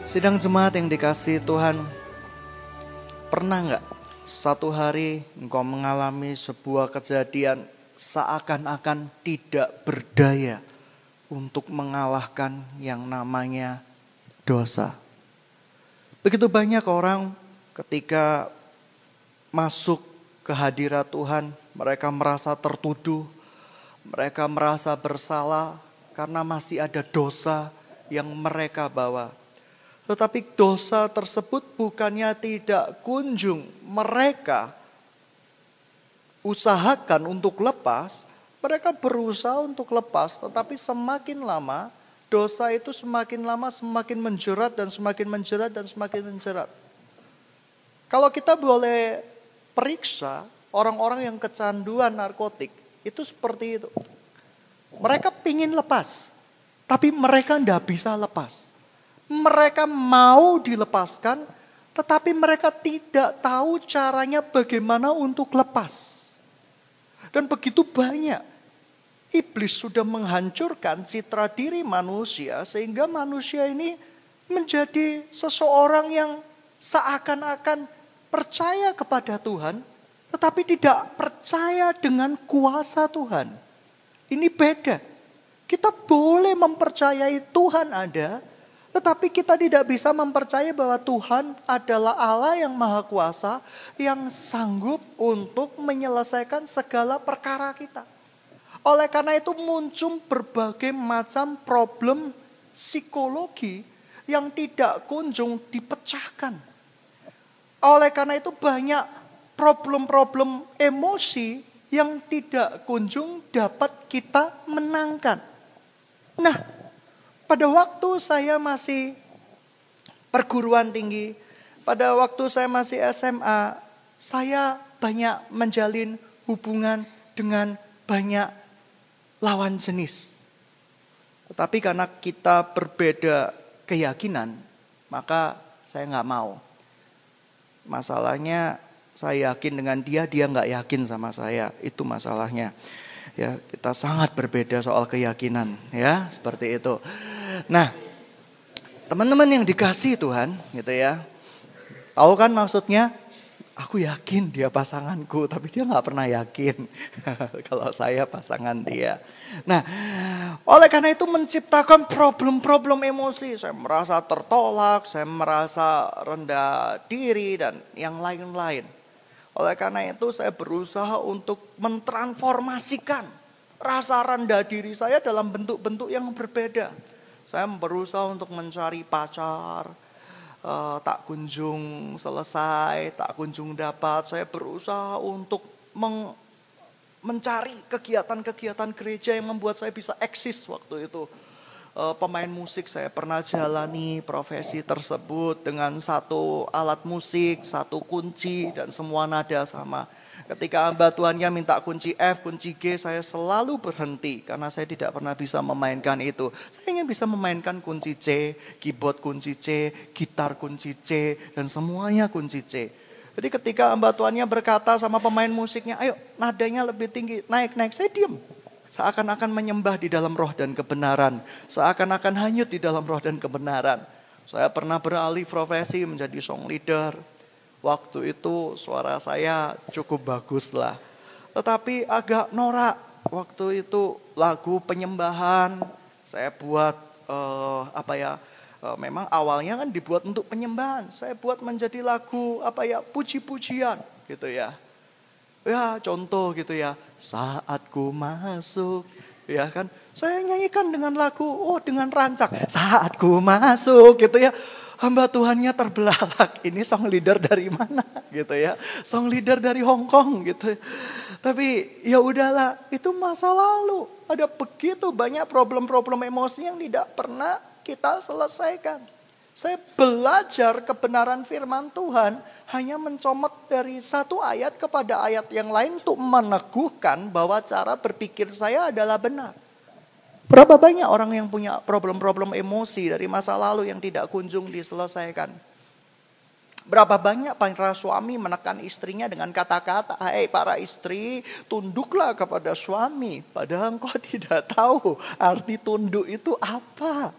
Sidang jemaat yang dikasihi Tuhan, pernah nggak satu hari engkau mengalami sebuah kejadian seakan-akan tidak berdaya untuk mengalahkan yang namanya dosa? Begitu banyak orang ketika masuk ke hadirat Tuhan, mereka merasa tertuduh, mereka merasa bersalah karena masih ada dosa yang mereka bawa. Tetapi dosa tersebut bukannya tidak kunjung mereka usahakan untuk lepas, mereka berusaha untuk lepas, tetapi semakin lama dosa itu semakin lama semakin menjerat dan semakin menjerat dan semakin menjerat. Kalau kita boleh periksa orang-orang yang kecanduan narkotik, itu seperti itu. Mereka pingin lepas, tapi mereka tidak bisa lepas. Mereka mau dilepaskan, tetapi mereka tidak tahu caranya bagaimana untuk lepas. Dan begitu banyak, iblis sudah menghancurkan citra diri manusia, sehingga manusia ini menjadi seseorang yang seakan-akan percaya kepada Tuhan, tetapi tidak percaya dengan kuasa Tuhan. Ini beda. Kita boleh mempercayai Tuhan ada, tetapi kita tidak bisa mempercayai bahwa Tuhan adalah Allah yang maha kuasa, yang sanggup untuk menyelesaikan segala perkara kita. Oleh karena itu muncul berbagai macam problem psikologi yang tidak kunjung dipecahkan. Oleh karena itu banyak problem-problem emosi yang tidak kunjung dapat kita menangkan. Nah, pada waktu saya masih perguruan tinggi, pada waktu saya masih SMA, saya banyak menjalin hubungan dengan banyak lawan jenis. Tetapi karena kita berbeda keyakinan, maka saya nggak mau. Masalahnya saya yakin dengan dia, dia nggak yakin sama saya. Itu masalahnya. Ya, kita sangat berbeda soal keyakinan, ya, seperti itu. Nah, teman-teman yang dikasihi Tuhan, gitu ya. Tahu kan maksudnya? Aku yakin dia pasanganku, tapi dia nggak pernah yakin kalau saya pasangan dia. Nah, oleh karena itu menciptakan problem-problem emosi. Saya merasa tertolak, saya merasa rendah diri dan yang lain-lain. Oleh karena itu saya berusaha untuk mentransformasikan rasa rendah diri saya dalam bentuk-bentuk yang berbeda. Saya berusaha untuk mencari pacar, tak kunjung selesai, tak kunjung dapat. Saya berusaha untuk mencari kegiatan-kegiatan gereja yang membuat saya bisa eksis waktu itu. Pemain musik, saya pernah jalani profesi tersebut dengan satu alat musik, satu kunci dan semua nada sama. Ketika hamba Tuhannya minta kunci F, kunci G, saya selalu berhenti karena saya tidak pernah bisa memainkan itu. Saya ingin bisa memainkan kunci C, keyboard kunci C, gitar kunci C, dan semuanya kunci C. Jadi ketika hamba Tuhannya berkata sama pemain musiknya, ayo nadanya lebih tinggi, naik, saya diam. Seakan-akan menyembah di dalam roh dan kebenaran. Seakan-akan hanyut di dalam roh dan kebenaran. Saya pernah beralih profesi menjadi song leader. Waktu itu suara saya cukup bagus lah. Tetapi agak norak. Waktu itu lagu penyembahan. Saya buat memang awalnya kan dibuat untuk penyembahan. Saya buat menjadi lagu puji-pujian gitu ya. Ya contoh gitu ya, saat ku masuk, ya kan. Saya nyanyikan dengan lagu, dengan rancak, saat ku masuk gitu ya. Hamba Tuhannya terbelalak, ini song leader dari mana gitu ya. Song leader dari Hong Kong gitu. Tapi ya udahlah, itu masa lalu. Ada begitu banyak problem-problem emosi yang tidak pernah kita selesaikan. Saya belajar kebenaran firman Tuhan hanya mencomot dari satu ayat kepada ayat yang lain untuk meneguhkan bahwa cara berpikir saya adalah benar. Berapa banyak orang yang punya problem-problem emosi dari masa lalu yang tidak kunjung diselesaikan. Berapa banyak para suami menekan istrinya dengan kata-kata, "Hei para istri, tunduklah kepada suami." Padahal engkau tidak tahu arti tunduk itu apa.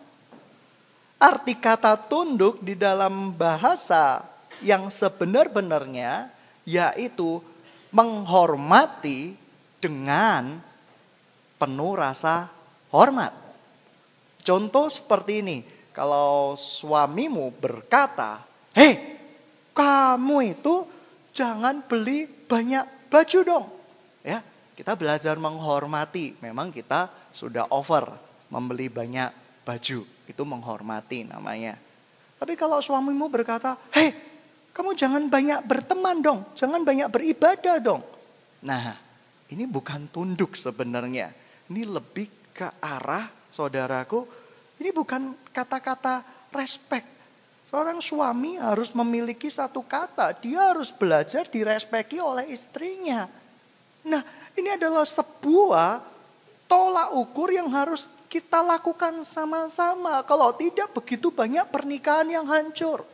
Arti kata tunduk di dalam bahasa yang sebenar-benarnya yaitu menghormati dengan penuh rasa hormat. Contoh seperti ini, kalau suamimu berkata, "Hei, kamu itu jangan beli banyak baju dong." Ya, kita belajar menghormati. Memang kita sudah over membeli banyak baju. Itu menghormati namanya. Tapi kalau suamimu berkata, "Hei, kamu jangan banyak berteman dong. Jangan banyak beribadah dong." Nah, ini bukan tunduk sebenarnya. Ini lebih ke arah, saudaraku, ini bukan kata-kata respect. Seorang suami harus memiliki satu kata. Dia harus belajar direspeki oleh istrinya. Nah, ini adalah sebuah tolak ukur yang harus kita lakukan sama-sama. Kalau tidak, begitu banyak pernikahan yang hancur.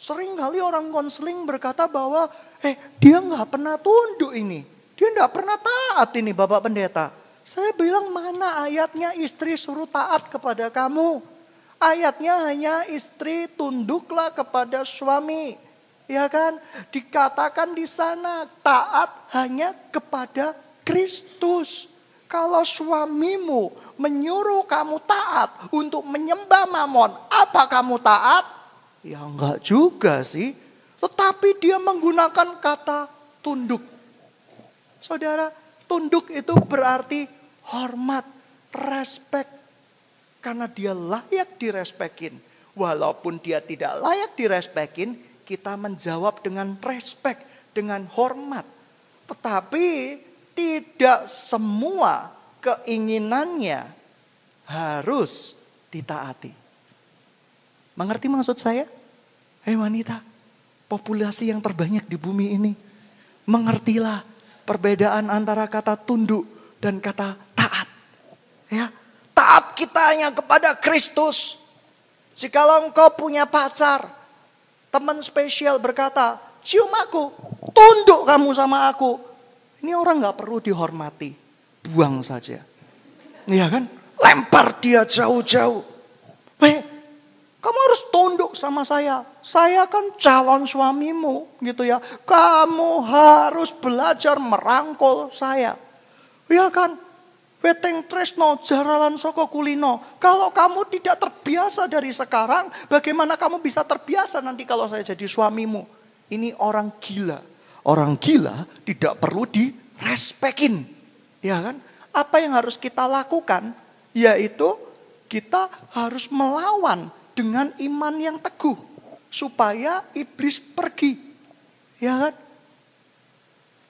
Sering kali orang konseling berkata bahwa, dia nggak pernah tunduk ini. Dia nggak pernah taat ini Bapak Pendeta. Saya bilang, mana ayatnya istri suruh taat kepada kamu? Ayatnya hanya istri tunduklah kepada suami. Ya kan? Dikatakan di sana taat hanya kepada Kristus. Kalau suamimu menyuruh kamu taat untuk menyembah Mamon, apa kamu taat? Ya enggak juga sih. Tetapi dia menggunakan kata tunduk. Saudara, tunduk itu berarti hormat, respect. Karena dia layak direspekin. Walaupun dia tidak layak direspekin, kita menjawab dengan respect, dengan hormat. Tetapi tidak semua keinginannya harus ditaati. Mengerti maksud saya? Hei wanita, populasi yang terbanyak di bumi ini, mengertilah perbedaan antara kata tunduk dan kata taat. Ya, taat kita hanya kepada Kristus. Jikalau engkau punya pacar, teman spesial berkata, "Cium aku, tunduk kamu sama aku." Ini orang gak perlu dihormati, buang saja. Iya kan? Lempar dia jauh-jauh. Kamu harus tunduk sama saya. Saya kan calon suamimu gitu ya. Kamu harus belajar merangkul saya. Ya kan? Weteng tresno jaralan soko kulino. Kalau kamu tidak terbiasa dari sekarang, bagaimana kamu bisa terbiasa nanti kalau saya jadi suamimu? Ini orang gila. Orang gila tidak perlu direspekin. Ya kan? Apa yang harus kita lakukan? Yaitu kita harus melawan dengan iman yang teguh. Supaya iblis pergi. Ya kan?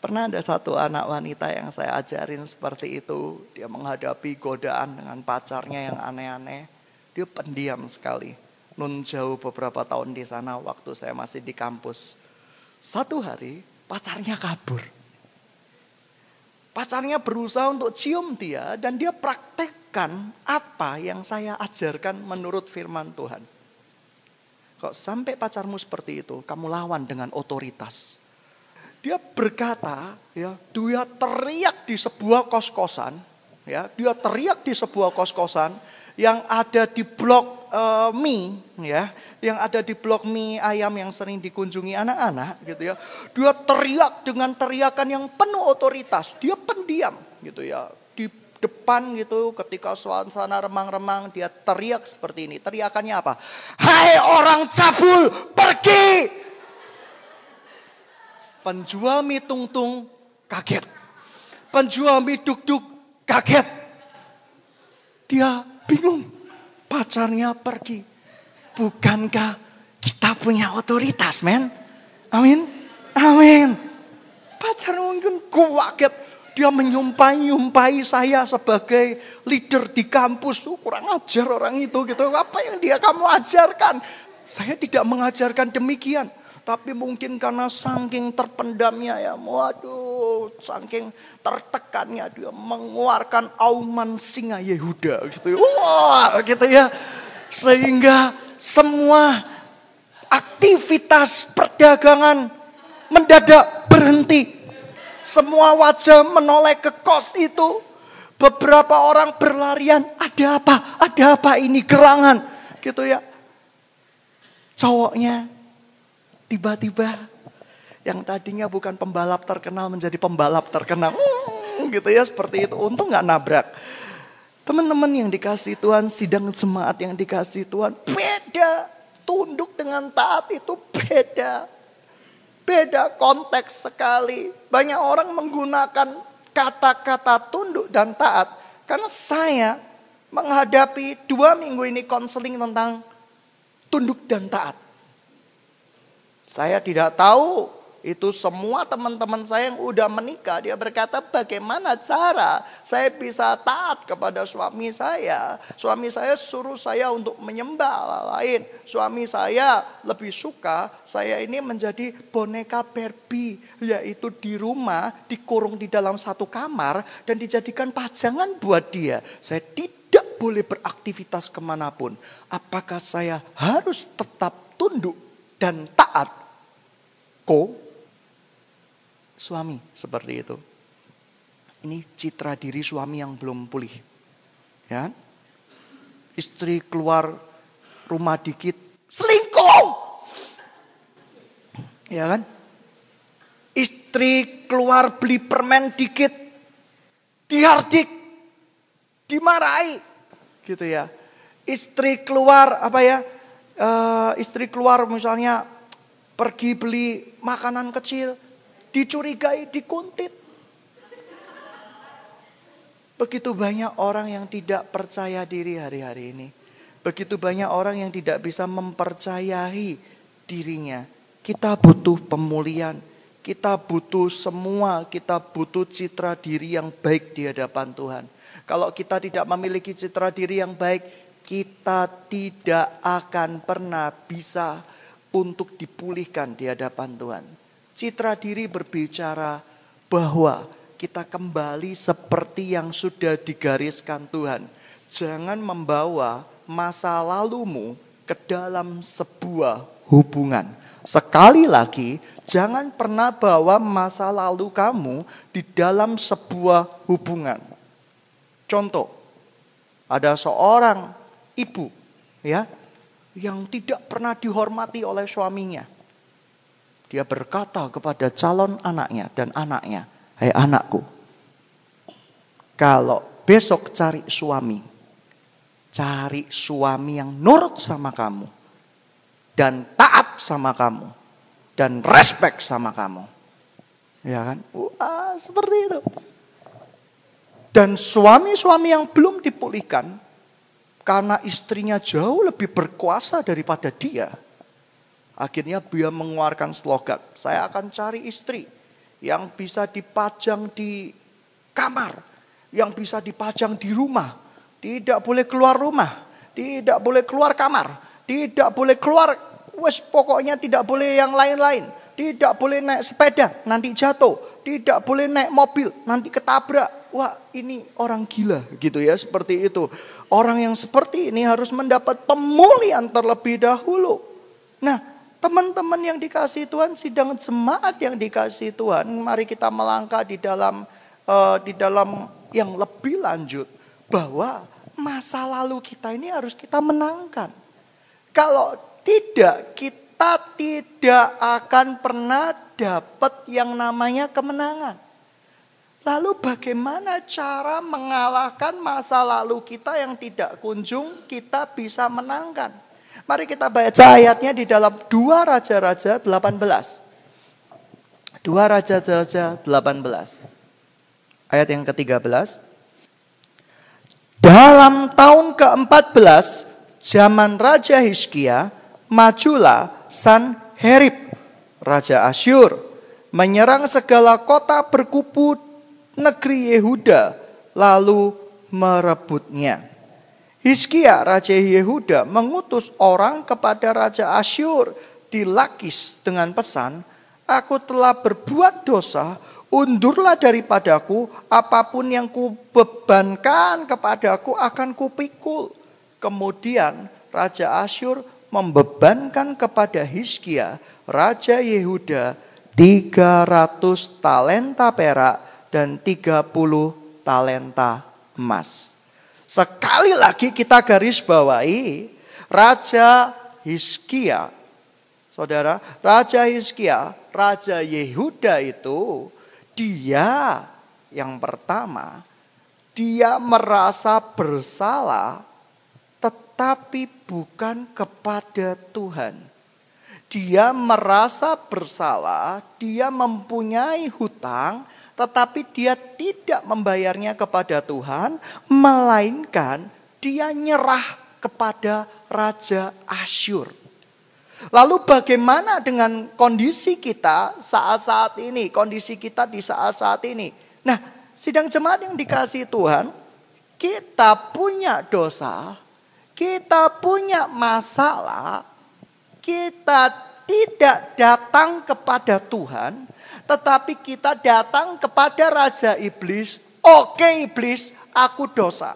Pernah ada satu anak wanita yang saya ajarin seperti itu. Dia menghadapi godaan dengan pacarnya yang aneh-aneh. Dia pendiam sekali. Nun jauh beberapa tahun di sana waktu saya masih di kampus. Satu hari pacarnya kabur. Pacarnya berusaha untuk cium dia dan dia praktekkan apa yang saya ajarkan menurut firman Tuhan. Kok sampai pacarmu seperti itu, kamu lawan dengan otoritas. Dia berkata, ya, dia teriak di sebuah kos-kosan, ya, dia teriak di sebuah kos-kosan yang ada di blok mie, ya, yang ada di blok mie ayam yang sering dikunjungi anak-anak, gitu ya. Dia teriak dengan teriakan yang penuh otoritas. Dia pendiam, gitu ya, di depan gitu. Ketika suasana remang-remang, dia teriak seperti ini. Teriakannya apa? "Hai orang cabul, pergi!" Penjual mie tung-tung kaget. Penjual mie duk-duk kaget. Dia bingung. Pacarnya pergi. Bukankah kita punya otoritas, men? Amin. Amin. Pacar mungkin kaget. Dia menyumpai saya sebagai leader di kampus. Kurang ajar orang itu gitu. Apa yang kamu ajarkan? Saya tidak mengajarkan demikian. Tapi mungkin karena saking terpendamnya ya, waduh, saking tertekannya dia mengeluarkan auman singa Yehuda gitu ya. Wah, gitu ya. Sehingga semua aktivitas perdagangan mendadak berhenti. Semua wajah menoleh ke kos itu. Beberapa orang berlarian, ada apa? Ada apa ini gerangan? Gitu ya. Cowoknya tiba-tiba yang tadinya bukan pembalap terkenal menjadi pembalap terkenal. Gitu ya, seperti itu. Untung gak nabrak. Teman-teman yang dikasih Tuhan, sidang jemaat yang dikasih Tuhan, beda. Tunduk dengan taat itu beda. Beda konteks sekali. Banyak orang menggunakan kata-kata tunduk dan taat. Karena saya menghadapi 2 minggu ini konseling tentang tunduk dan taat. Saya tidak tahu itu semua teman-teman saya yang udah menikah. Dia berkata, bagaimana cara saya bisa taat kepada suami saya. Suami saya suruh saya untuk menyembah Allah lain. Suami saya lebih suka saya ini menjadi boneka Barbie. Yaitu di rumah dikurung di dalam satu kamar dan dijadikan pajangan buat dia. Saya tidak boleh beraktivitas kemanapun. Apakah saya harus tetap tunduk dan taat? Suami seperti itu. Ini citra diri suami yang belum pulih. Ya. Istri keluar rumah dikit, selingkuh. Ya kan? Istri keluar beli permen dikit, dihardik, dimarahi. Gitu ya. Istri keluar istri keluar misalnya pergi beli makanan kecil, dicurigai, dikuntit. Begitu banyak orang yang tidak percaya diri hari-hari ini. Begitu banyak orang yang tidak bisa mempercayai dirinya. Kita butuh pemulihan. Kita butuh semua. Kita butuh citra diri yang baik di hadapan Tuhan. Kalau kita tidak memiliki citra diri yang baik, kita tidak akan pernah bisa untuk dipulihkan di hadapan Tuhan. Citra diri berbicara bahwa kita kembali seperti yang sudah digariskan Tuhan. Jangan membawa masa lalumu ke dalam sebuah hubungan. Sekali lagi, jangan pernah bawa masa lalu kamu di dalam sebuah hubungan. Contoh, ada seorang ibu ya yang tidak pernah dihormati oleh suaminya. Dia berkata kepada calon anaknya dan anaknya, "Hai anakku, kalau besok cari suami yang nurut sama kamu, dan taat sama kamu, dan respect sama kamu." Ya kan? Wah, seperti itu. Dan suami-suami yang belum dipulihkan, karena istrinya jauh lebih berkuasa daripada dia, akhirnya dia mengeluarkan slogan, "Saya akan cari istri yang bisa dipajang di kamar, yang bisa dipajang di rumah. Tidak boleh keluar rumah, tidak boleh keluar kamar, tidak boleh keluar, pokoknya tidak boleh yang lain-lain. Tidak boleh naik sepeda, nanti jatuh. Tidak boleh naik mobil, nanti ketabrak." Wah, ini orang gila gitu ya, seperti itu. Orang yang seperti ini harus mendapat pemulihan terlebih dahulu. Nah, teman-teman yang dikasihi Tuhan, sidang jemaat yang dikasihi Tuhan, mari kita melangkah di dalam yang lebih lanjut, bahwa masa lalu kita ini harus kita menangkan. Kalau tidak, kita tidak akan pernah dapat yang namanya kemenangan. Lalu bagaimana cara mengalahkan masa lalu kita yang tidak kunjung kita bisa menangkan? Mari kita baca ayatnya di dalam 2 Raja-Raja 18. 2 Raja-Raja 18. Ayat yang ke-13. Dalam tahun ke-14 zaman Raja Hizkia, majulah Sanherib, Raja Asyur, menyerang segala kota berkubu negeri Yehuda, lalu merebutnya. Hizkia, Raja Yehuda, mengutus orang kepada Raja Asyur di Lakis dengan pesan, "Aku telah berbuat dosa, undurlah daripadaku, apapun yang kubebankan kepadaku akan kupikul." Kemudian Raja Asyur membebankan kepada Hizkia, Raja Yehuda, 300 talenta perak dan 30 talenta emas. Sekali lagi kita garis bawahi, Raja Hizkia Saudara, Raja Hizkia, Raja Yehuda itu, dia yang pertama, dia merasa bersalah tetapi bukan kepada Tuhan. Dia merasa bersalah, dia mempunyai hutang, tetapi dia tidak membayarnya kepada Tuhan, melainkan dia nyerah kepada Raja Asyur. Lalu bagaimana dengan kondisi kita saat-saat ini, kondisi kita di saat-saat ini? Nah, sidang jemaat yang dikasihi Tuhan, kita punya dosa, kita punya masalah, kita tidak datang kepada Tuhan, tetapi kita datang kepada Raja Iblis. Oke Iblis, aku dosa.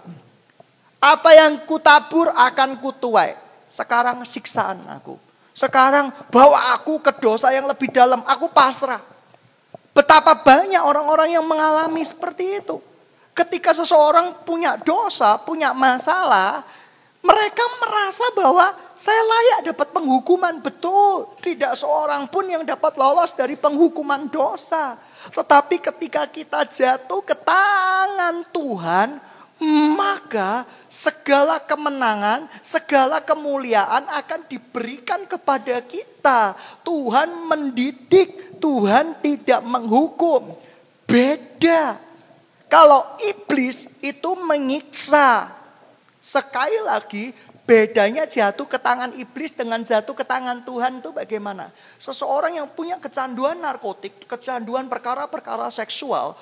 Apa yang kutabur akan kutuai. Sekarang siksaan aku. Sekarang bawa aku ke dosa yang lebih dalam. Aku pasrah. Betapa banyak orang-orang yang mengalami seperti itu. Ketika seseorang punya dosa, punya masalah, mereka merasa bahwa saya layak dapat penghukuman. Betul, tidak seorang pun yang dapat lolos dari penghukuman dosa. Tetapi ketika kita jatuh ke tangan Tuhan, maka segala kemenangan, segala kemuliaan akan diberikan kepada kita. Tuhan mendidik, Tuhan tidak menghukum. Beda. Kalau iblis itu menyiksa. Sekali lagi, bedanya jatuh ke tangan iblis dengan jatuh ke tangan Tuhan itu bagaimana? Seseorang yang punya kecanduan narkotik, kecanduan perkara-perkara seksual,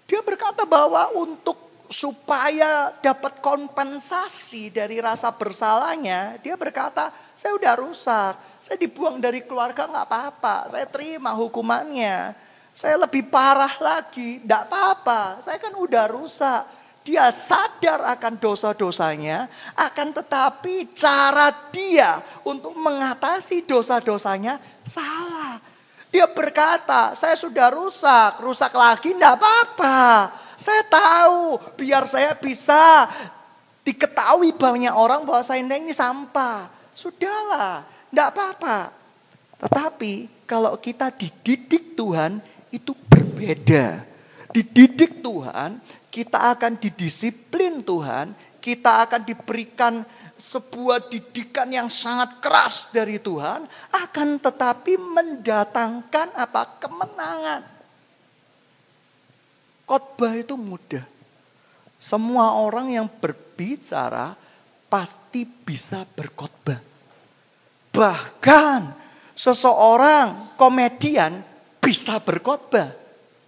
dia berkata bahwa untuk supaya dapat kompensasi dari rasa bersalahnya, dia berkata, saya udah rusak, saya dibuang dari keluarga gak apa-apa, saya terima hukumannya, saya lebih parah lagi, gak apa-apa, saya kan udah rusak. Dia sadar akan dosa-dosanya, akan tetapi cara dia untuk mengatasi dosa-dosanya salah. Dia berkata, saya sudah rusak lagi gak apa-apa. Saya tahu, biar saya bisa diketahui banyak orang bahwa saya ini sampah. Sudahlah, enggak apa-apa. Tetapi kalau kita dididik Tuhan, itu berbeda. Dididik Tuhan, kita akan didisiplin Tuhan, kita akan diberikan sebuah didikan yang sangat keras dari Tuhan, akan tetapi mendatangkan apa? Kemenangan. Khotbah itu mudah. Semua orang yang berbicara pasti bisa berkhotbah. Bahkan seseorang komedian bisa berkhotbah.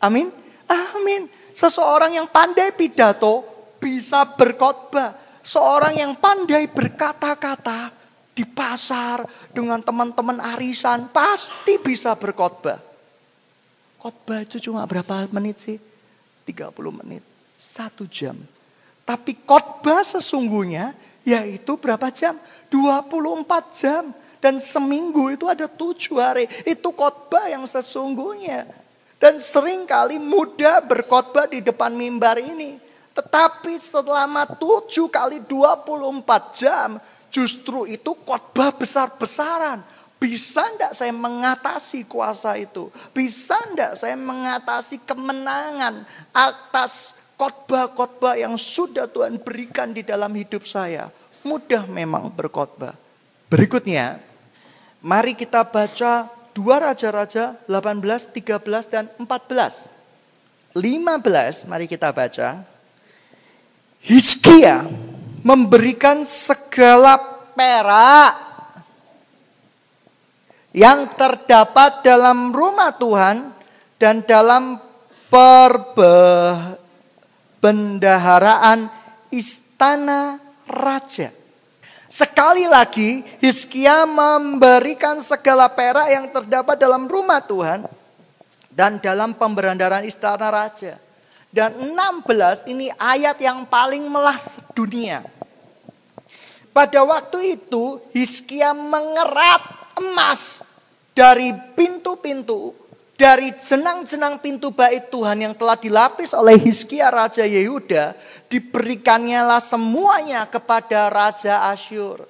Amin. Amin. Seseorang yang pandai pidato bisa berkhotbah. Seorang yang pandai berkata-kata di pasar dengan teman-teman arisan pasti bisa berkhotbah. Khotbah itu cuma berapa menit sih? 30 menit, 1 jam. Tapi khotbah sesungguhnya yaitu berapa jam? 24 jam. Dan seminggu itu ada 7 hari. Itu khotbah yang sesungguhnya. Dan seringkali mudah berkhotbah di depan mimbar ini. Tetapi selama 7 kali 24 jam, justru itu khotbah besar-besaran. Bisa enggak saya mengatasi kuasa itu? Bisa enggak saya mengatasi kemenangan atas khotbah-khotbah yang sudah Tuhan berikan di dalam hidup saya? Mudah memang berkhotbah. Berikutnya, mari kita baca 2 Raja-Raja 18, 13, dan 14. 15, mari kita baca. Hizkia memberikan segala perak yang terdapat dalam rumah Tuhan dan dalam perbendaharaan istana raja. Sekali lagi Hizkia memberikan segala perak yang terdapat dalam rumah Tuhan dan dalam pemberendaran istana raja. Dan 16 ini ayat yang paling melas dunia. Pada waktu itu Hizkia mengerat emas dari pintu-pintu, dari jenang-jenang pintu bait Tuhan yang telah dilapis oleh Hizkia Raja Yehuda, diberikannya lah semuanya kepada Raja Asyur.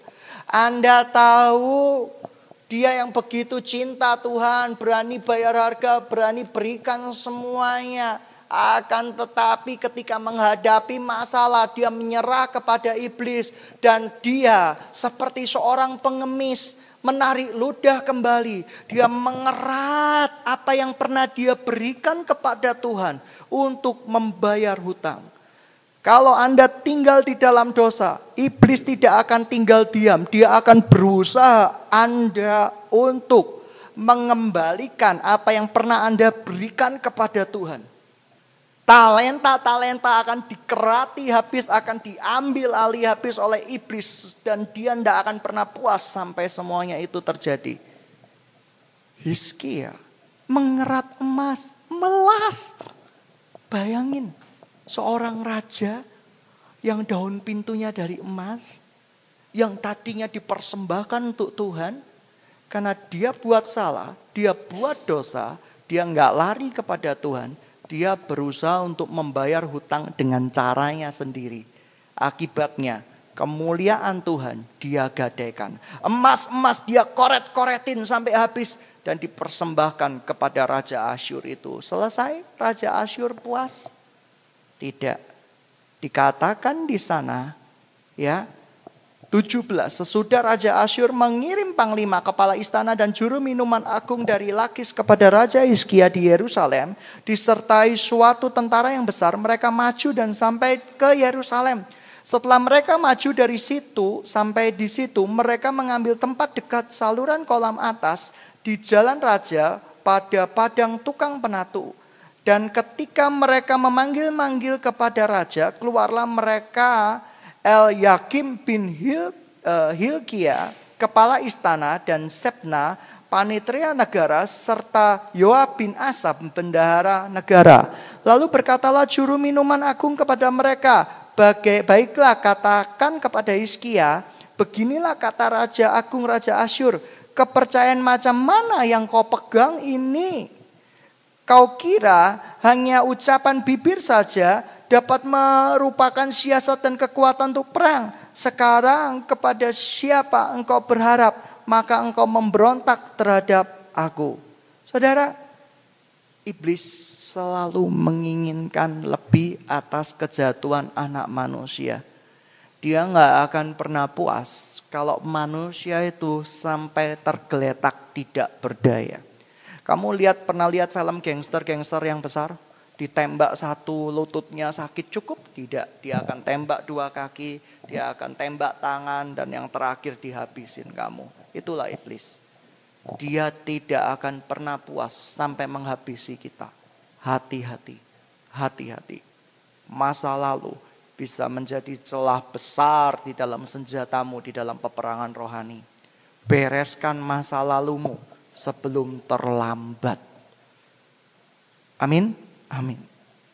Anda tahu Dia yang begitu cinta Tuhan, berani bayar harga, berani berikan semuanya. Akan tetapi ketika menghadapi masalah, dia menyerah kepada iblis. Dan dia seperti seorang pengemis, menarik ludah kembali. Dia mengerat apa yang pernah dia berikan kepada Tuhan untuk membayar hutang. Kalau Anda tinggal di dalam dosa, iblis tidak akan tinggal diam. Dia akan berusaha Anda untuk mengembalikan apa yang pernah Anda berikan kepada Tuhan. Talenta-talenta akan dikerati habis, akan diambil alih habis oleh iblis. Dan dia tidak akan pernah puas sampai semuanya itu terjadi. Hizkia mengerat emas, melas. Bayangin, seorang raja yang daun pintunya dari emas, yang tadinya dipersembahkan untuk Tuhan. Karena dia buat salah, dia buat dosa, dia nggak lari kepada Tuhan. Dia berusaha untuk membayar hutang dengan caranya sendiri. Akibatnya kemuliaan Tuhan dia gadaikan. Emas-emas dia koret-koretin sampai habis. Dan dipersembahkan kepada Raja Asyur itu. Selesai Raja Asyur puas? Tidak. Dikatakan di sana ya 17. Sesudah Raja Asyur mengirim panglima, kepala istana dan juru minuman agung dari Lakis kepada Raja Hizkia di Yerusalem, disertai suatu tentara yang besar, mereka maju dan sampai ke Yerusalem. Setelah mereka maju dari situ sampai di situ, mereka mengambil tempat dekat saluran kolam atas di Jalan Raja pada padang tukang penatu. Dan ketika mereka memanggil-manggil kepada raja, keluarlah mereka El-Yakim bin Hilkia, kepala istana, dan Sebna, panitera negara, serta Yoab bin Asap, bendahara negara. Lalu berkatalah juru minuman agung kepada mereka, baiklah katakan kepada Hizkia, beginilah kata Raja Agung Raja Asyur, kepercayaan macam mana yang kau pegang ini? Kau kira hanya ucapan bibir saja dapat merupakan siasat dan kekuatan untuk perang. Sekarang kepada siapa engkau berharap, maka engkau memberontak terhadap aku. Saudara, iblis selalu menginginkan lebih atas kejatuhan anak manusia. Dia gak akan pernah puas kalau manusia itu sampai tergeletak tidak berdaya. Kamu pernah lihat film gangster-gangster yang besar? Ditembak satu lututnya sakit cukup? Tidak, dia akan tembak dua kaki, dia akan tembak tangan, dan yang terakhir dihabisin kamu. Itulah iblis. Dia tidak akan pernah puas sampai menghabisi kita. Hati-hati, hati-hati. Masa lalu bisa menjadi celah besar di dalam senjatamu di dalam peperangan rohani. Bereskan masa lalumu sebelum terlambat. Amin. Amin.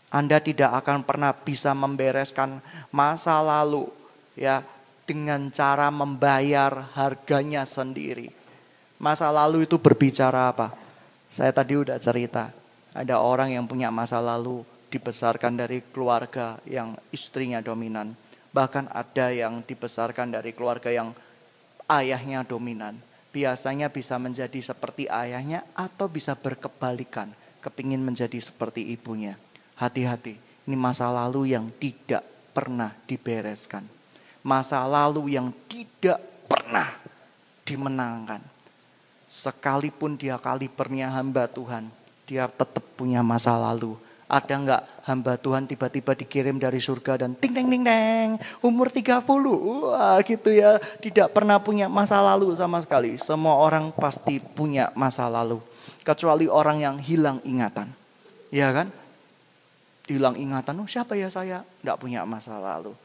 Anda tidak akan pernah bisa membereskan masa lalu ya dengan cara membayar harganya sendiri. Masa lalu itu berbicara apa? Saya tadi udah cerita. Ada orang yang punya masa lalu dibesarkan dari keluarga yang istrinya dominan. Bahkan ada yang dibesarkan dari keluarga yang ayahnya dominan. Biasanya bisa menjadi seperti ayahnya atau bisa berkebalikan. Kepingin menjadi seperti ibunya. Hati-hati, ini masa lalu yang tidak pernah dibereskan. Masa lalu yang tidak pernah dimenangkan. Sekalipun dia kalibernya hamba Tuhan, dia tetap punya masa lalu. Ada enggak hamba Tuhan tiba-tiba dikirim dari surga dan ting ting ting ting, umur 30, wah gitu ya, tidak pernah punya masa lalu sama sekali. Semua orang pasti punya masa lalu. Kecuali orang yang hilang ingatan. Ya kan? Hilang ingatan, siapa ya saya? Tidak punya masa lalu.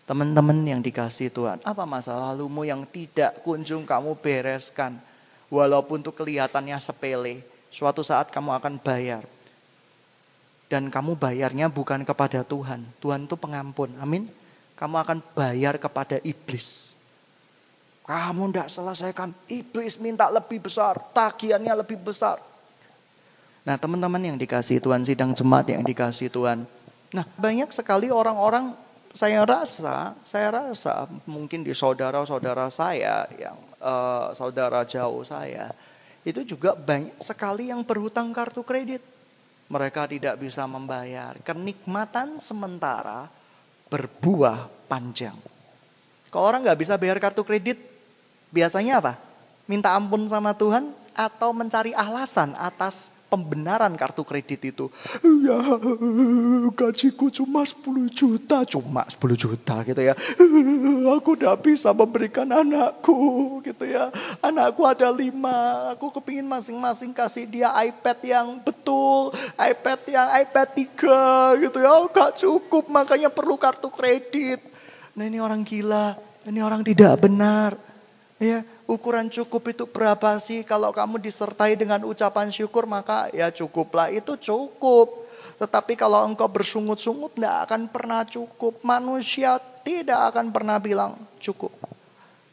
Teman-teman yang dikasih Tuhan, apa masa lalumu yang tidak kunjung kamu bereskan? Walaupun itu kelihatannya sepele, suatu saat kamu akan bayar. Dan kamu bayarnya bukan kepada Tuhan. Tuhan itu pengampun, amin. Kamu akan bayar kepada iblis. Kamu tidak selesaikan, iblis minta lebih besar, tagihannya lebih besar. Nah teman-teman yang dikasih Tuhan, sidang jemaat yang dikasih Tuhan. Nah banyak sekali orang-orang, saya rasa mungkin di saudara-saudara saya yang saudara jauh saya, itu juga banyak sekali yang berhutang kartu kredit. Mereka tidak bisa membayar. Kenikmatan sementara berbuah panjang. Kalau orang nggak bisa bayar kartu kredit, biasanya apa? Minta ampun sama Tuhan atau mencari alasan atas pembenaran kartu kredit itu. Ya, gajiku cuma 10 juta, gitu ya. Aku udah bisa memberikan anakku gitu ya. Anakku ada 5, aku kepingin masing-masing kasih dia iPad yang betul, iPad 3 gitu ya. Gak cukup, makanya perlu kartu kredit. Nah ini orang gila, ini orang tidak benar. Ya, ukuran cukup itu berapa sih? Kalau kamu disertai dengan ucapan syukur maka ya cukuplah, itu cukup. Tetapi kalau engkau bersungut-sungut tidak akan pernah cukup. Manusia tidak akan pernah bilang cukup.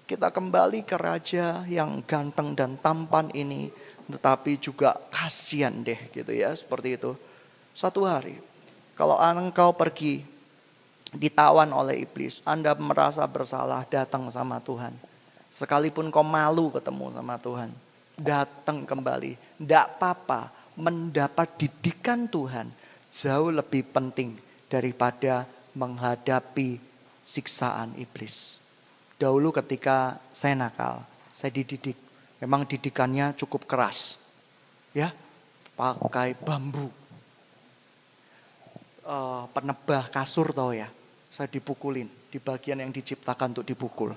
Kita kembali ke raja yang ganteng dan tampan ini. Tetapi juga kasihan deh gitu ya, seperti itu. Satu hari kalau engkau pergi ditawan oleh iblis, Anda merasa bersalah, datang sama Tuhan. Sekalipun kau malu ketemu sama Tuhan, datang kembali. Tidak apa-apa, mendapat didikan Tuhan jauh lebih penting daripada menghadapi siksaan iblis. Dahulu ketika saya nakal, saya dididik. Memang didikannya cukup keras. Ya, pakai bambu. Penebah kasur tau ya, saya dipukulin di bagian yang diciptakan untuk dipukul.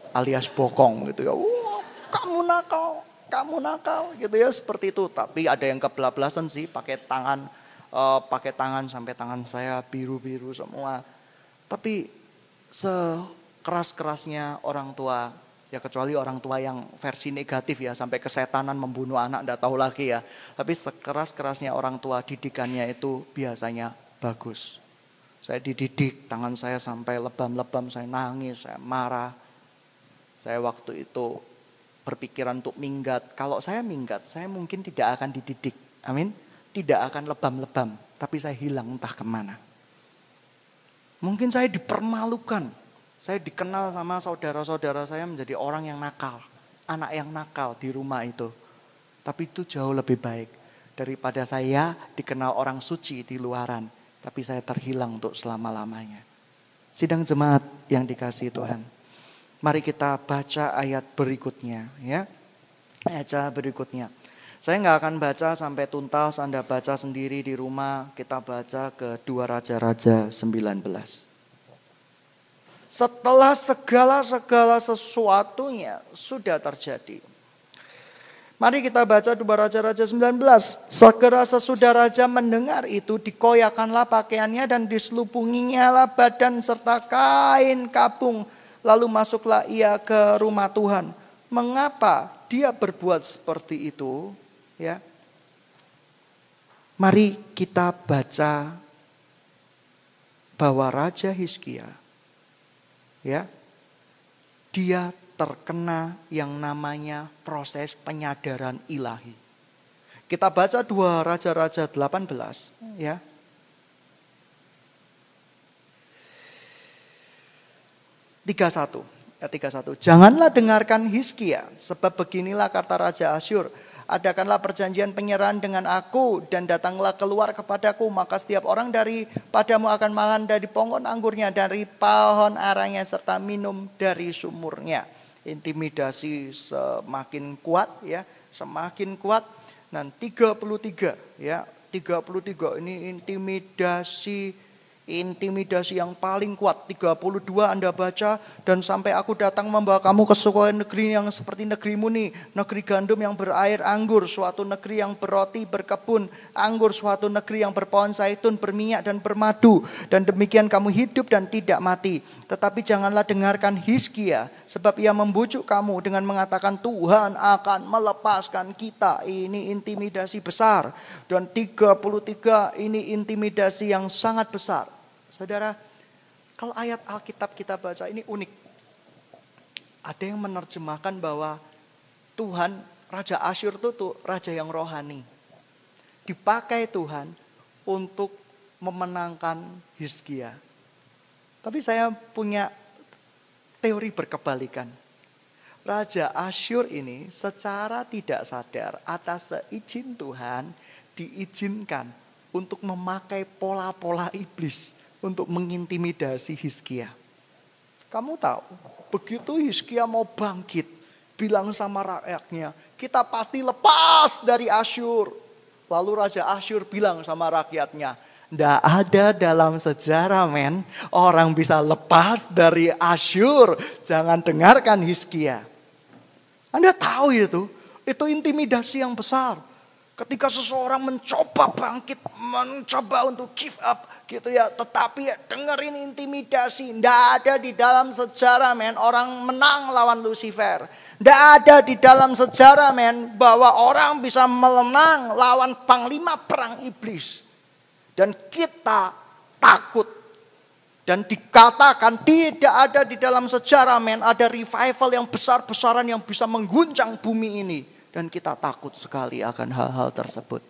Alias bokong gitu ya. Kamu nakal gitu ya, seperti itu. Tapi ada yang kebablasan sih, pakai tangan sampai tangan saya biru-biru semua. Tapi sekeras-kerasnya orang tua, ya kecuali orang tua yang versi negatif ya, sampai kesetanan membunuh anak enggak tahu lagi ya. Tapi sekeras-kerasnya orang tua, didikannya itu biasanya bagus. Saya dididik, tangan saya sampai lebam-lebam, saya nangis, saya marah. Saya waktu itu berpikiran untuk minggat. Kalau saya minggat, saya mungkin tidak akan dididik. Amin. Tidak akan lebam-lebam. Tapi saya hilang entah kemana. Mungkin saya dipermalukan. Saya dikenal sama saudara-saudara saya menjadi orang yang nakal. Anak yang nakal di rumah itu. Tapi itu jauh lebih baik. Daripada saya dikenal orang suci di luaran. Tapi saya terhilang untuk selama-lamanya. Sidang jemaat yang dikasihi Tuhan. Mari kita baca ayat berikutnya ya. Ayat berikutnya. Saya nggak akan baca sampai tuntas, Anda baca sendiri di rumah. Kita baca ke 2 Raja-Raja 19. Setelah segala sesuatunya sudah terjadi. Mari kita baca 2 Raja-Raja 19. Segera sesudah raja mendengar itu, dikoyakanlah pakaiannya dan diselubunginya lah badan serta kain kabung. Lalu masuklah ia ke rumah Tuhan. Mengapa dia berbuat seperti itu? Ya. Mari kita baca bahwa Raja Hizkia, ya, dia terkena yang namanya proses penyadaran ilahi. Kita baca 2 Raja-Raja 18, ya. 31. Janganlah dengarkan Hizkia, sebab beginilah kata Raja Asyur. Adakanlah perjanjian penyerahan dengan aku dan datanglah keluar kepadaku. Maka setiap orang daripadamu akan makan dari pohon anggurnya, dari pohon aranya, serta minum dari sumurnya. Intimidasi semakin kuat ya, semakin kuat. Dan 33 ya, 33 ini intimidasi yang paling kuat. 32 Anda baca, dan sampai aku datang membawa kamu ke suatu negeri yang seperti negerimu nih, negeri gandum yang berair anggur, suatu negeri yang berroti berkebun anggur, suatu negeri yang berpohon zaitun, berminyak dan bermadu, dan demikian kamu hidup dan tidak mati. Tetapi janganlah dengarkan Hizkia, sebab ia membujuk kamu dengan mengatakan Tuhan akan melepaskan kita. Ini intimidasi besar. Dan 33 ini intimidasi yang sangat besar. Saudara, kalau ayat Alkitab kita baca ini unik. Ada yang menerjemahkan bahwa Tuhan, Raja Asyur itu tuh raja yang rohani. Dipakai Tuhan untuk memenangkan Hizkia. Tapi saya punya teori berkebalikan. Raja Asyur ini secara tidak sadar atas seizin Tuhan diizinkan untuk memakai pola-pola iblis untuk mengintimidasi Hizkia. Kamu tahu, begitu Hizkia mau bangkit, bilang sama rakyatnya, kita pasti lepas dari Asyur. Lalu Raja Asyur bilang sama rakyatnya, nggak ada dalam sejarah orang bisa lepas dari Asyur. Jangan dengarkan Hizkia. Anda tahu itu intimidasi yang besar. Ketika seseorang mencoba bangkit, mencoba untuk give up gitu ya. Tetapi dengerin intimidasi. Nggak ada di dalam sejarah orang menang lawan Lucifer. Nggak ada di dalam sejarah bahwa orang bisa menang lawan panglima perang iblis. Dan kita takut. Dan dikatakan tidak ada di dalam sejarah ada revival yang besar-besaran yang bisa mengguncang bumi ini. Dan kita takut sekali akan hal-hal tersebut.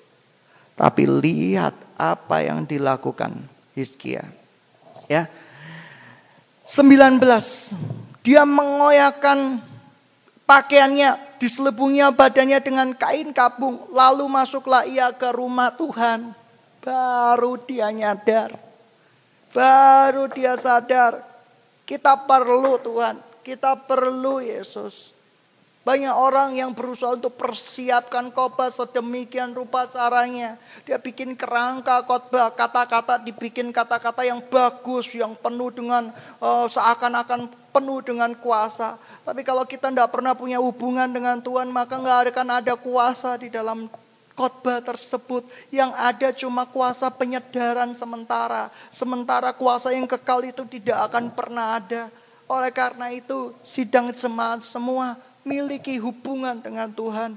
Tapi lihat apa yang dilakukan Hizkia. Ya. 19. Dia mengoyakkan pakaiannya, diselubungnya badannya dengan kain kapung. Lalu masuklah ia ke rumah Tuhan. Baru dia nyadar. Baru dia sadar. Kita perlu Tuhan. Kita perlu Yesus. Banyak orang yang berusaha untuk persiapkan khotbah sedemikian rupa caranya. Dia bikin kerangka khotbah, kata-kata dibikin kata-kata yang bagus, yang penuh dengan seakan-akan penuh dengan kuasa. Tapi kalau kita tidak pernah punya hubungan dengan Tuhan, maka nggak akan ada kuasa di dalam khotbah tersebut. Yang ada cuma kuasa penyedaran sementara. Sementara kuasa yang kekal itu tidak akan pernah ada. Oleh karena itu, sidang jemaat semua miliki hubungan dengan Tuhan.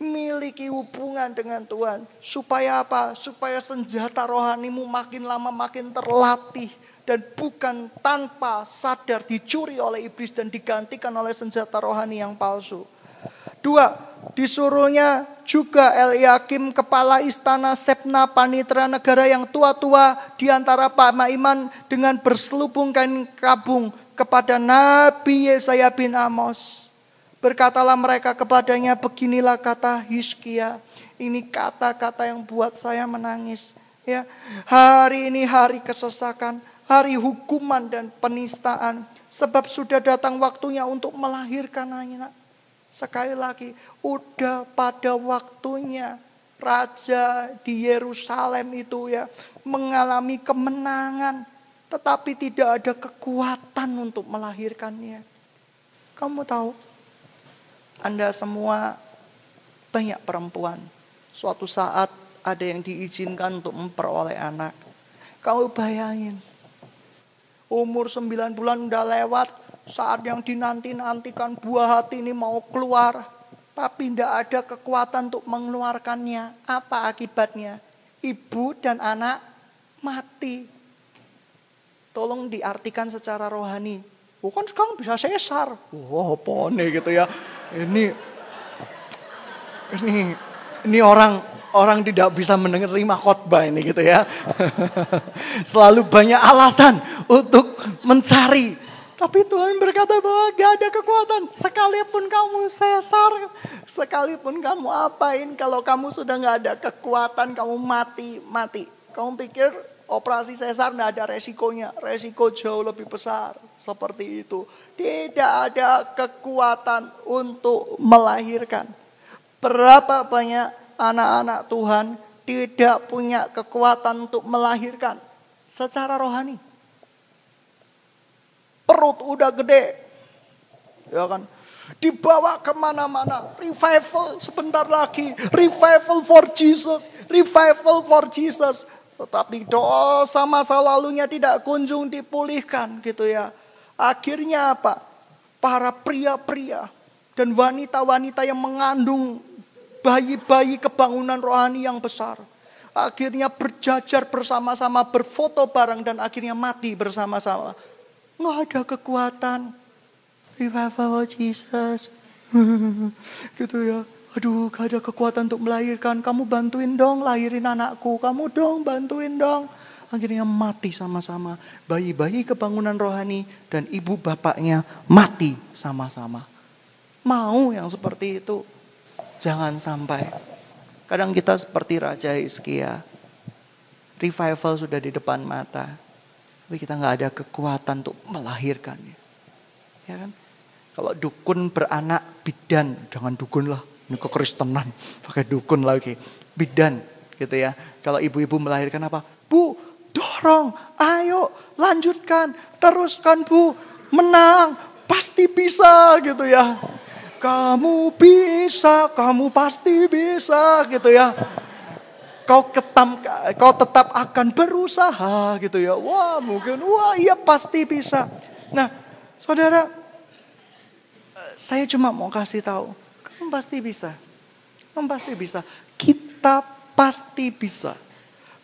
Miliki hubungan dengan Tuhan. Supaya apa? Supaya senjata rohanimu makin lama makin terlatih. Dan bukan tanpa sadar dicuri oleh iblis dan digantikan oleh senjata rohani yang palsu. 2. Disuruhnya juga Eliakim kepala istana Sebna panitera negara yang tua-tua di antara Pak Maiman dengan berselubung kain kabung kepada Nabi Yesaya bin Amos. Berkatalah mereka kepadanya, beginilah kata Hizkia. Ini kata-kata yang buat saya menangis. Ya, hari ini hari kesesakan, hari hukuman dan penistaan. Sebab sudah datang waktunya untuk melahirkan anak. Sekali lagi, udah pada waktunya raja di Yerusalem itu ya mengalami kemenangan. Tetapi tidak ada kekuatan untuk melahirkannya. Kamu tahu? Anda semua banyak perempuan. Suatu saat ada yang diizinkan untuk memperoleh anak. Kamu bayangin. Umur 9 bulan udah lewat. Saat yang dinanti-nantikan buah hati ini mau keluar. Tapi tidak ada kekuatan untuk mengeluarkannya. Apa akibatnya? Ibu dan anak mati. Tolong diartikan secara rohani. Bukan sekarang bisa sesar. Wah, apa nih gitu ya. Ini orang tidak bisa menerima khotbah ini gitu ya. Selalu banyak alasan untuk mencari. Tapi Tuhan berkata bahwa gak ada kekuatan. Sekalipun kamu sesar, sekalipun kamu apain, kalau kamu sudah gak ada kekuatan, kamu mati. Kamu pikir operasi sesar tidak ada resikonya. Resiko jauh lebih besar. Seperti itu. Tidak ada kekuatan untuk melahirkan. Berapa banyak anak-anak Tuhan tidak punya kekuatan untuk melahirkan secara rohani. Perut udah gede. Ya kan? Dibawa kemana-mana. Revival sebentar lagi. Revival for Jesus. Revival for Jesus. Tetapi dosa masa lalunya tidak kunjung dipulihkan gitu ya. Akhirnya apa? Para pria-pria dan wanita-wanita yang mengandung bayi-bayi kebangunan rohani yang besar. Akhirnya berjajar bersama-sama, berfoto bareng dan akhirnya mati bersama-sama. Nggak ada kekuatan. Revival Jesus. Gitu ya. Aduh, gak ada kekuatan untuk melahirkan. Kamu bantuin dong lahirin anakku. Kamu dong bantuin dong. Akhirnya mati sama-sama. Bayi-bayi kebangunan rohani dan ibu bapaknya mati sama-sama. mau yang seperti itu. Jangan sampai. Kadang kita seperti Raja Hizkia. Revival sudah di depan mata. Tapi kita gak ada kekuatan untuk melahirkannya. Ya kan? Kalau dukun beranak bidan. Jangan dukun lah. Ini kekristenan. Pakai dukun lagi. Bidan gitu ya. Kalau ibu-ibu melahirkan apa? Bu, dorong. Ayo lanjutkan. Teruskan bu. Menang. Pasti bisa gitu ya. Kamu bisa, kamu pasti bisa gitu ya. Kau tetap akan berusaha gitu ya. Wah mungkin, wah iya pasti bisa. Nah saudara, saya cuma mau kasih tahu, kamu pasti bisa. Kamu pasti bisa. Kita pasti bisa.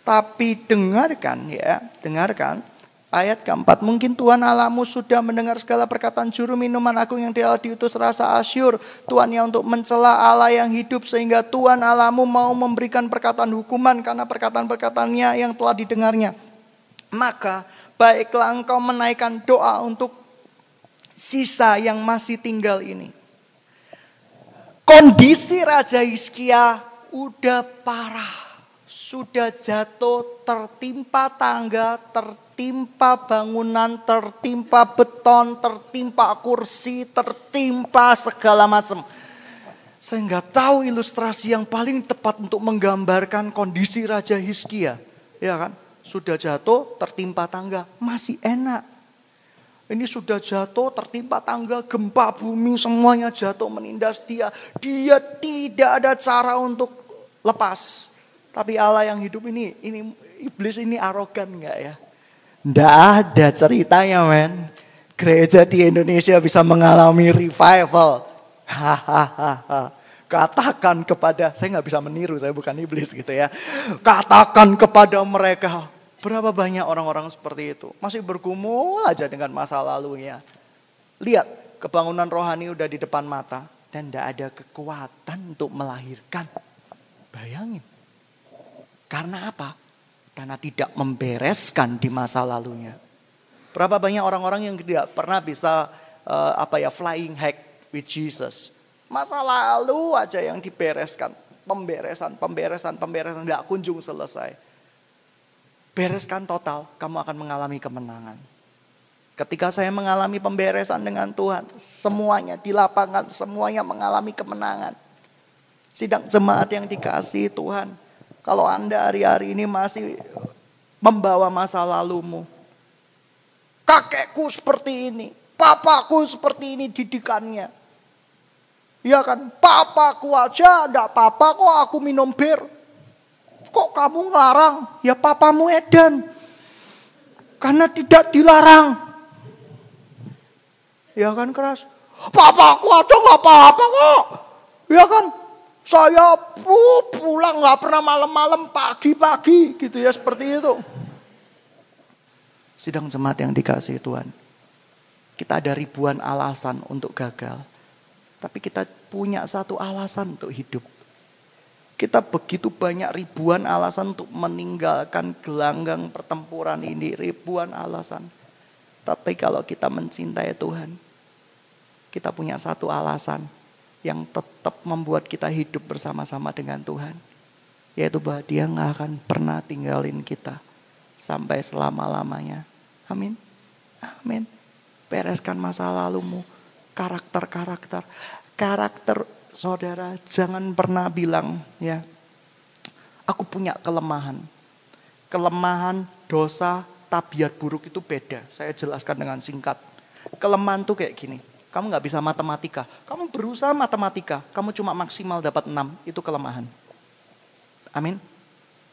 Tapi dengarkan ya, dengarkan. Ayat keempat, mungkin Tuhan Allahmu sudah mendengar segala perkataan juru minuman agung yang telah diutus Raja Asyur. Tuannya untuk mencela Allah yang hidup sehingga Tuhan Allahmu mau memberikan perkataan hukuman karena perkataan-perkataannya yang telah didengarnya. Maka baiklah engkau menaikkan doa untuk sisa yang masih tinggal ini. Kondisi Raja Hizkia udah parah. Sudah jatuh, tertimpa tangga, tertimpa bangunan, tertimpa beton, tertimpa kursi, tertimpa segala macam. Saya nggak tahu ilustrasi yang paling tepat untuk menggambarkan kondisi Raja Hizkia. Ya kan? Sudah jatuh, tertimpa tangga, masih enak. Ini sudah jatuh, tertimpa tangga, gempa bumi, semuanya jatuh menindas dia. Dia tidak ada cara untuk lepas. Tapi Allah yang hidup ini iblis ini arogan enggak ya? Enggak ada ceritanya men. Gereja di Indonesia bisa mengalami revival. Hahaha. Katakan kepada, saya nggak bisa meniru, saya bukan iblis gitu ya. Katakan kepada mereka, berapa banyak orang-orang seperti itu. Masih bergumul aja dengan masa lalunya. Lihat, kebangunan rohani udah di depan mata. Dan enggak ada kekuatan untuk melahirkan. Bayangin. Karena apa? Karena tidak membereskan di masa lalunya. Berapa banyak orang-orang yang tidak pernah bisa flying high with Jesus. Masa lalu aja yang dibereskan. Pemberesan. Tidak kunjung selesai. Bereskan total, kamu akan mengalami kemenangan. Ketika saya mengalami pemberesan dengan Tuhan. Semuanya di lapangan, semuanya mengalami kemenangan. Sidang jemaat yang dikasihi Tuhan. Kalau Anda hari-hari ini masih membawa masa lalumu. Kakekku seperti ini. Papaku seperti ini didikannya. Ya kan, papaku aja enggak apa-apa kok aku minum bir. Kok kamu ngelarang? Ya papamu edan. Karena tidak dilarang. Ya kan keras. Papaku aja enggak apa-apa kok. Ya kan. Saya pulang gak pernah malam-malam, pagi-pagi gitu ya, seperti itu. Sidang jemaat yang dikasihi Tuhan. Kita ada ribuan alasan untuk gagal. Tapi kita punya satu alasan untuk hidup. Kita begitu banyak ribuan alasan untuk meninggalkan gelanggang pertempuran ini. Ribuan alasan. Tapi kalau kita mencintai Tuhan, kita punya satu alasan yang tetap membuat kita hidup bersama-sama dengan Tuhan. Yaitu bahwa Dia gak akan pernah tinggalin kita sampai selama-lamanya. Amin. Amin. Bereskan masa lalumu. Karakter. Saudara, jangan pernah bilang ya, aku punya kelemahan. Kelemahan, dosa, tabiat buruk itu beda. Saya jelaskan dengan singkat. Kelemahan tuh kayak gini. Kamu gak bisa matematika. Kamu berusaha matematika. Kamu cuma maksimal dapat 6. Itu kelemahan. Amin.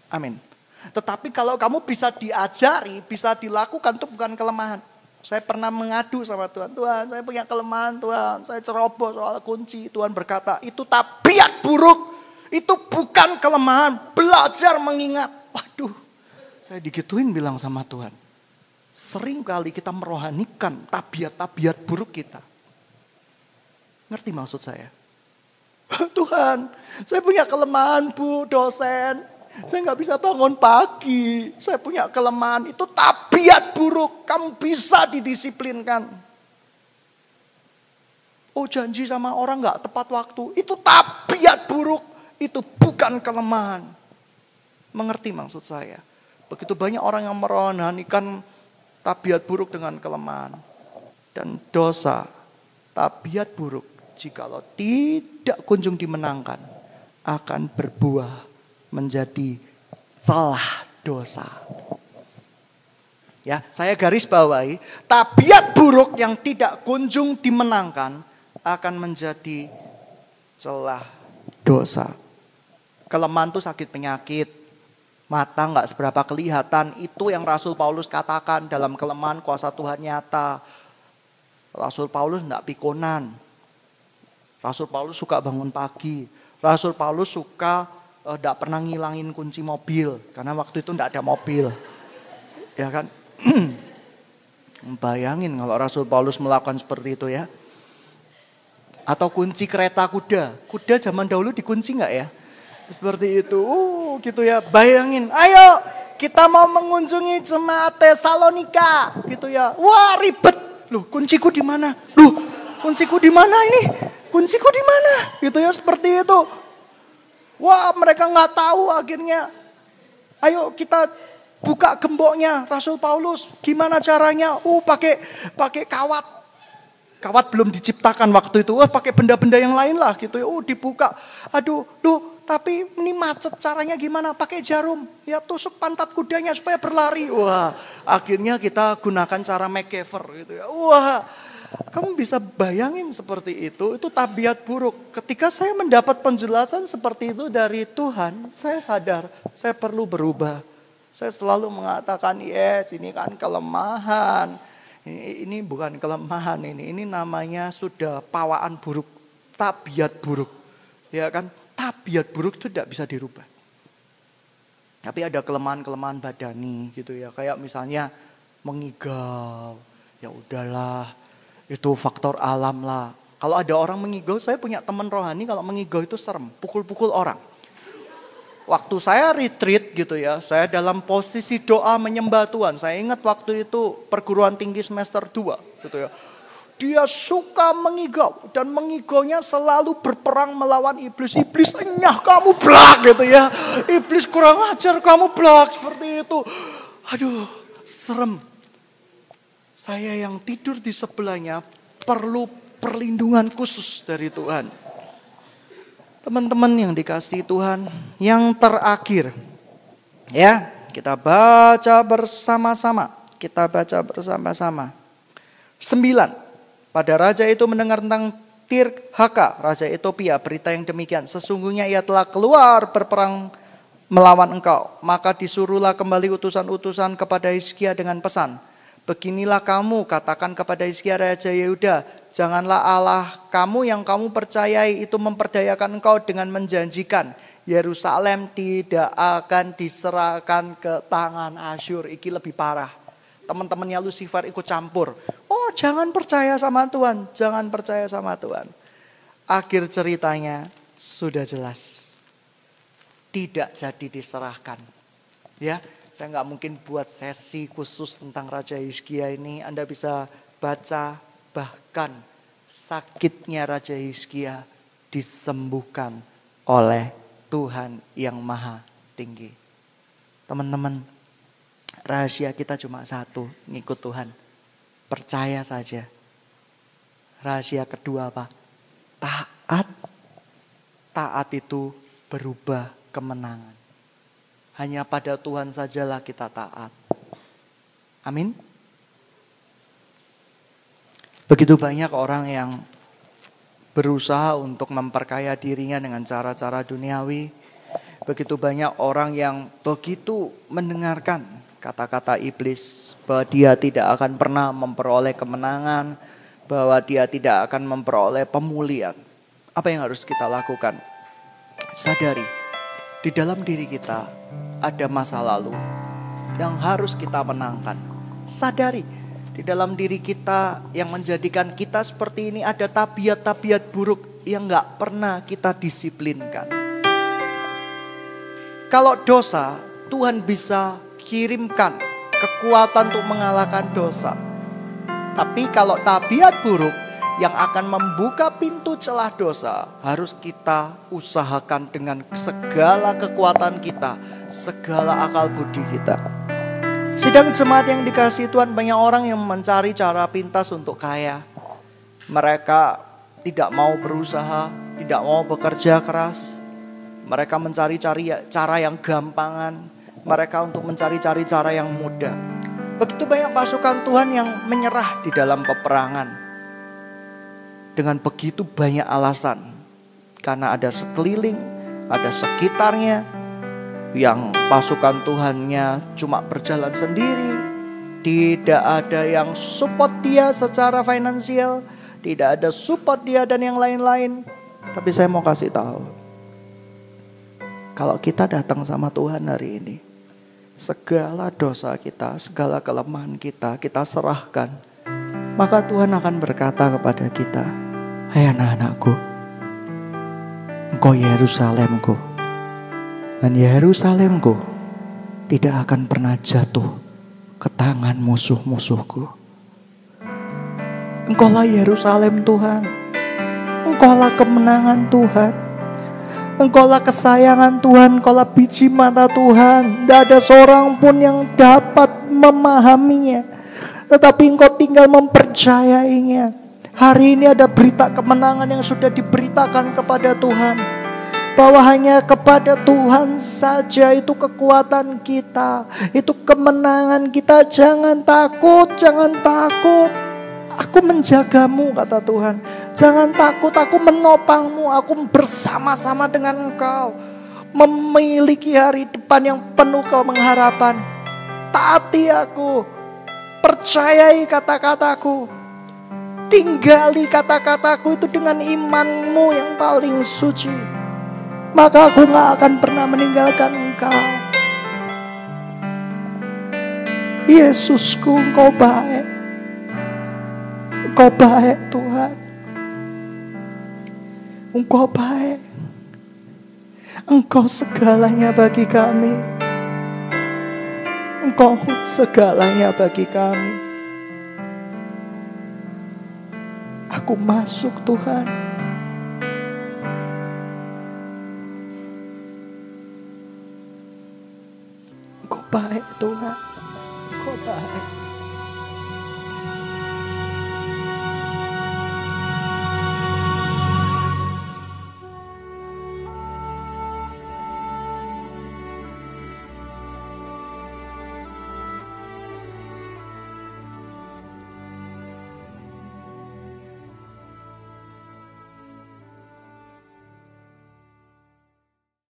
Amin. Tetapi kalau kamu bisa diajari, bisa dilakukan, itu bukan kelemahan. Saya pernah mengadu sama Tuhan. Tuhan, saya punya kelemahan Tuhan. Saya ceroboh soal kunci. Tuhan berkata, itu tabiat buruk. Itu bukan kelemahan. Belajar mengingat. Waduh. Saya digituin bilang sama Tuhan. Sering kali kita merohanikan tabiat-tabiat buruk kita. Ngerti maksud saya? Tuhan, saya punya kelemahan Bu, dosen. Saya gak bisa bangun pagi. Saya punya kelemahan, itu tabiat buruk. Kamu bisa didisiplinkan. Oh janji sama orang gak tepat waktu. Itu tabiat buruk. Itu bukan kelemahan. Mengerti maksud saya? Begitu banyak orang yang merohanikan tabiat buruk dengan kelemahan. Dan dosa, tabiat buruk, jikalau tidak kunjung dimenangkan, akan berbuah menjadi celah dosa. Ya, saya garis bawahi, tabiat buruk yang tidak kunjung dimenangkan akan menjadi celah dosa. Kelemahan itu sakit penyakit, mata nggak seberapa kelihatan. Itu yang Rasul Paulus katakan, dalam kelemahan kuasa Tuhan nyata. Rasul Paulus nggak pikonan. Rasul Paulus suka bangun pagi. Rasul Paulus suka nggak pernah ngilangin kunci mobil, karena waktu itu nggak ada mobil, ya kan? Bayangin kalau Rasul Paulus melakukan seperti itu ya. Atau kunci kereta kuda. Kuda zaman dahulu dikunci nggak ya? Seperti itu. Gitu ya. Bayangin. Ayo kita mau mengunjungi jemaat Tesalonika. Gitu ya. Wah ribet. Loh kunciku di mana? Loh kunciku di mana ini? Kunciku di mana? Gitu ya seperti itu. Wah mereka nggak tahu akhirnya. Ayo kita buka gemboknya Rasul Paulus. Gimana caranya? Pakai kawat. Kawat belum diciptakan waktu itu. Pakai benda-benda yang lain lah gitu ya. Dibuka. Aduh, tapi ini macet, caranya gimana? Pakai jarum. Ya tusuk pantat kudanya supaya berlari. Wah, akhirnya kita gunakan cara MacGyver gitu ya. Wah, kamu bisa bayangin seperti itu tabiat buruk. Ketika saya mendapat penjelasan seperti itu dari Tuhan, saya sadar saya perlu berubah. Saya selalu mengatakan, yes ini kan kelemahan. Ini bukan kelemahan ini namanya sudah pawaan buruk, tabiat buruk. Ya kan, tabiat buruk itu tidak bisa dirubah. Tapi ada kelemahan-kelemahan badani gitu ya, kayak misalnya mengigau. Ya udahlah, itu faktor alam lah. Kalau ada orang mengigau, saya punya teman rohani kalau mengigau itu serem, pukul-pukul orang. Waktu saya retreat gitu ya, saya dalam posisi doa menyembah Tuhan. Saya ingat waktu itu perguruan tinggi semester 2 gitu ya. Dia suka mengigau dan mengigaunya selalu berperang melawan iblis. Iblis enyah kamu blak gitu ya. Iblis kurang ajar kamu blak seperti itu. Aduh serem. Saya yang tidur di sebelahnya perlu perlindungan khusus dari Tuhan. Teman-teman yang dikasihi Tuhan, yang terakhir ya, kita baca bersama-sama. 9. Pada raja itu mendengar tentang Tirhaka, raja Ethiopia, berita yang demikian. Sesungguhnya ia telah keluar berperang melawan engkau. Maka disuruhlah kembali utusan-utusan kepada Hizkia dengan pesan. Beginilah kamu katakan kepada Hizkia raja Yehuda, janganlah Allah kamu yang kamu percayai itu memperdayakan engkau dengan menjanjikan Yerusalem tidak akan diserahkan ke tangan Asyur. Iki lebih parah. Teman-temannya Lucifer ikut campur. Oh jangan percaya sama Tuhan, jangan percaya sama Tuhan. Akhir ceritanya sudah jelas. Tidak jadi diserahkan. Ya. Saya nggak mungkin buat sesi khusus tentang Raja Hizkia ini. Anda bisa baca, bahkan sakitnya Raja Hizkia disembuhkan oleh Tuhan yang Maha Tinggi. Teman-teman, rahasia kita cuma satu, ngikut Tuhan. Percaya saja. Rahasia kedua apa? Taat. Taat itu berubah kemenangan. Hanya pada Tuhan sajalah kita taat. Amin. Begitu banyak orang yang berusaha untuk memperkaya dirinya dengan cara-cara duniawi. Begitu banyak orang yang begitu mendengarkan kata-kata iblis bahwa dia tidak akan pernah memperoleh kemenangan, bahwa dia tidak akan memperoleh pemulihan. Apa yang harus kita lakukan? Sadari, di dalam diri kita ada masa lalu yang harus kita menangkan. Sadari, di dalam diri kita yang menjadikan kita seperti ini ada tabiat-tabiat buruk yang gak pernah kita disiplinkan. Kalau dosa, Tuhan bisa kirimkan kekuatan untuk mengalahkan dosa. Tapi kalau tabiat buruk yang akan membuka pintu celah dosa harus kita usahakan dengan segala kekuatan kita, segala akal budi kita. Sidang jemaat yang dikasihi Tuhan, banyak orang yang mencari cara pintas untuk kaya. Mereka tidak mau berusaha, tidak mau bekerja keras. Mereka mencari-cari cara yang gampangan. Mereka untuk mencari-cari cara yang mudah. Begitu banyak pasukan Tuhan yang menyerah di dalam peperangan. Dengan begitu banyak alasan. Karena ada sekeliling, ada sekitarnya yang pasukan Tuhannya cuma berjalan sendiri. Tidak ada yang support dia secara finansial. Tidak ada support dia dan yang lain-lain. Tapi saya mau kasih tahu. Kalau kita datang sama Tuhan hari ini, segala dosa kita, segala kelemahan kita, kita serahkan. Maka Tuhan akan berkata kepada kita, hai anak-anakku, engkau Yerusalemku. Dan Yerusalemku tidak akan pernah jatuh ke tangan musuh-musuhku. Engkaulah Yerusalem Tuhan. Engkaulah kemenangan Tuhan. Engkaulah kesayangan Tuhan, engkaulah biji mata Tuhan. Tidak ada seorang pun yang dapat memahaminya. Tetapi engkau tinggal mempercayainya. Hari ini ada berita kemenangan yang sudah diberitakan kepada Tuhan. Bahwa hanya kepada Tuhan saja itu kekuatan kita. Itu kemenangan kita. Jangan takut, jangan takut. Aku menjagamu, kata Tuhan. Jangan takut, aku menopangmu. Aku bersama-sama dengan engkau. Memiliki hari depan yang penuh pengharapan. Taati aku. Percayai kata-kataku. Tinggali kata-kataku itu dengan imanmu yang paling suci. Maka aku gak akan pernah meninggalkan engkau. Yesusku, engkau baik. Engkau baik Tuhan. Engkau baik. Engkau segalanya bagi kami. Engkau segalanya bagi kami. Aku masuk Tuhan. Engkau baik Tuhan. Engkau baik.